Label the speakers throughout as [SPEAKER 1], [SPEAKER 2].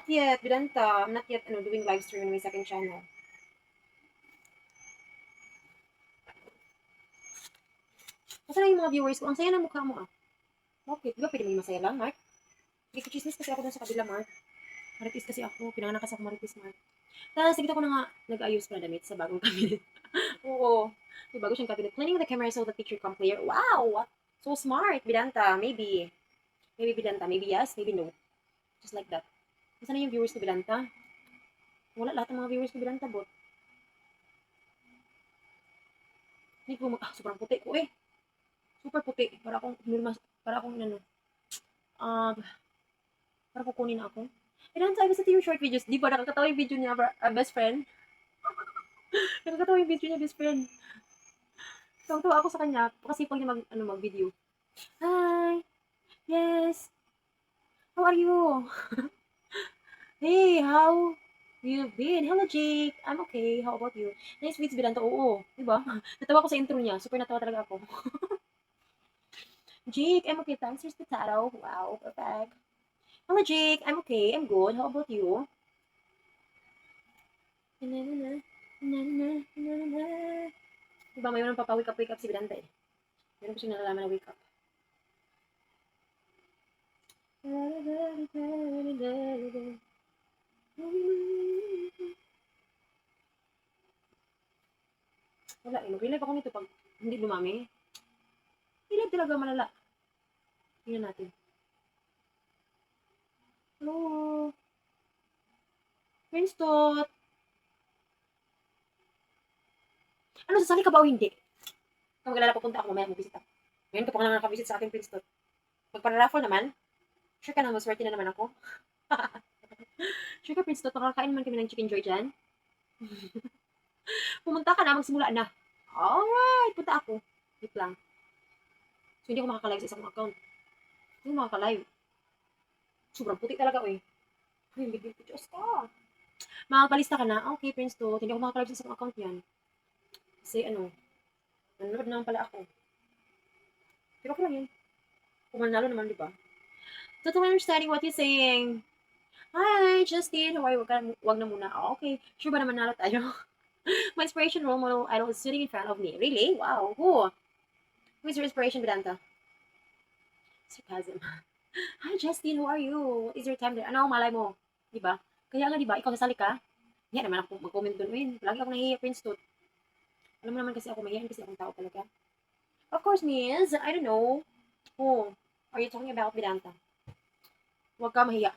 [SPEAKER 1] yet, Bidanta. I'm not yet doing live stream on my second channel. Masa na yung mga viewers ko? Ang saya ng mukha mo, ah. Bakit? Di ba pwede may masaya lang, Mark? Ikichismis kasi ako dun sa kabila, Mark. Maritis kasi ako. Pinanganak kasi ako maritis, Mark. Tapos, sigit ako na nga nag-ayos pa na damit sa bagong cabinet. Oo. May bago siyang cabinet. Cleaning the camera so the picture come clear. Wow! So smart, Bidanta. Maybe. Maybe Bidanta. Maybe yes, maybe no. Just like that. Masa na yung viewers ko, Bidanta? Wala lahat ng mga viewers ko, Bidanta, bot. Hindi ko sobrang puti ko eh. Super puti. Para akong ano. Uh, para kukunin ako. Bidanta, I was yung short videos. Di ba nakakatawa yung video niya, best friend? Nakakatawa yung video niya, best friend. Tuwang-tuwa ako sa kanya. Kasi pag niya mag-video. Hi! Yes! How are you? Hey, how you've been? Hello, Jake. I'm okay. How about you? Nice meets Bidanta. Oo. Diba? Natawa ko sa intro niya. Super natawa talaga ako. Jake, I'm okay. Thanks for potato. Wow, perfect. Hello, Jake. I'm okay. I'm good. How about you? Diba, may nang papawake up si Bidanta eh. Meron ko siya nalalaman na wake up. Wala eh. Mag-relive ako nito pag hindi dumami. Relive talaga malala. Tingnan natin. Hello. Prince Tot. Ano, sasali ka ba o hindi? Kung mag-alala pupunta ako, mamaya mag-visit ako. Ngayon ka pa naman nakavisit sa akin, Prince Tot. Magpa-raffle naman. Sure ka na, maswerte na naman ako. Sure ka, Prince Tot, makakain naman kami ng chicken joy dyan. Pumunta ka na, magsimula na. Alright, punta ako. Wait lang. So, hindi ako makaka-live sa isang account. Hindi ako makaka-live. Sobrang puti talaga, eh. Ay, bigyan ko, Diyos ka. Makapalista ka na? Okay, Prince Tot. Hindi ako makaka-live sa isang account yan. Kasi, nanonood naman pala ako. Pero okay lang yan. Kung manalo naman, di ba? Totally understanding what you're saying. Hi, Justin. How are you? Wag na muna. Oh, okay. Sure ba naman nalo tayo? My inspiration role model idol is sitting in front of me. Really? Wow. Who? Who is your inspiration, Vedanta? Sarcasm. Hi, Justin. How are you? Is your time there? Ano, malay mo? Diba? Kaya nga, diba? Ikaw nasali ka? Yan naman ako mag-comment doon. Win. Lagi ako nahihiya, Prince Tooth. Alam mo naman kasi ako, mahihayin kasi akong tao talaga. Of course, Miss. I don't know. Who are you talking about, Vedanta? Huwag ka mahiya.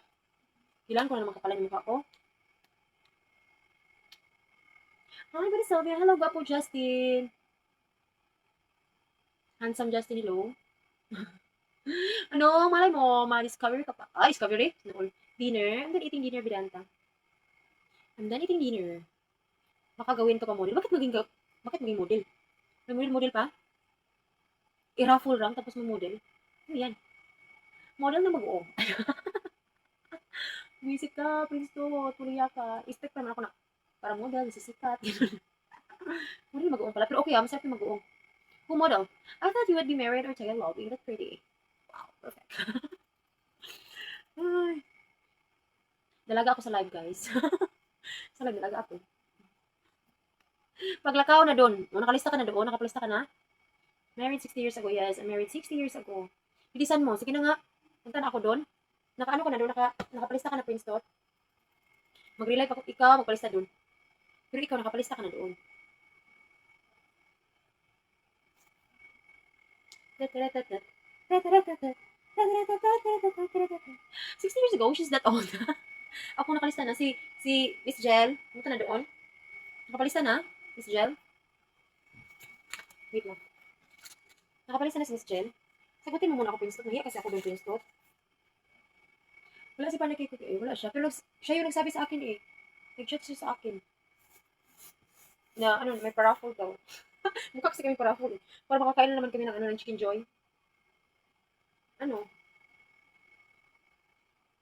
[SPEAKER 1] Kailan ko na naman kapalan yung mukha ko? Hi, Buddy Sylvia. Hello, Gwapo Justin. Handsome Justin, hello. Ano, malay mo, ma-discover ka pa. Ah, discovery? No. Dinner? I'm done eating dinner, Bidanta. I'm done eating dinner. Baka gawin ko pa model. Bakit maging model? May model pa? I-raffle lang, tapos may model? Ano yan? Model na mag-o. Visit ka, Prince to, tuloy ka. Expect naman ako na, parang model, sisikat. Model mag-o pala. Pero okay, masarap yung mag-o. Who model? I thought you would be married or taken love. You look pretty. Wow, perfect. Ay. Dalaga ako sa live, guys. Sa live, dalaga ako. Paglakaw na doon. Nakalista ka na doon? Nakapalista ka na? Married 60 years ago. Yes, I'm married 60 years ago. Bilisan mo. Sige na nga. Punta na ako doon. Nakaano ka na doon? Nakapalista ka na, Prince Tot? Mag-relive ako. Ikaw, magpalista doon. Pero ikaw, nakapalista ka na doon. 60 years ago, she's that old. Ako nakalista na. Si Miss Jel. Punta na doon. Nakapalista na? Miss Jel? Wait lang. Nakapalista na si Miss Jel? Sagutin mo muna ako, Prince Tot. Nahiya kasi ako doon, Prince Tot. Wala si Panay Kiko eh. Wala siya. Pero siya yung nagsabi sa akin eh. Nag-chat siya sa akin. Na, may paraffle daw. Mukha kasi kami paraffle eh. Para makakain na naman kami ng chicken joy.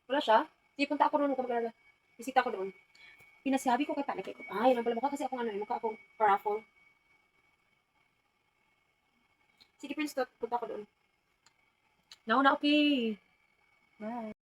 [SPEAKER 1] Wala siya. Sige, punta ako doon kung magkala. Bisita ko doon. Pinasabi ko kay Panay Kiko. Ay, yun pala. Mukha kasi akong mukha akong paraffle. Sige, Prince Tot. Punta ako doon. No, na okay. Bye.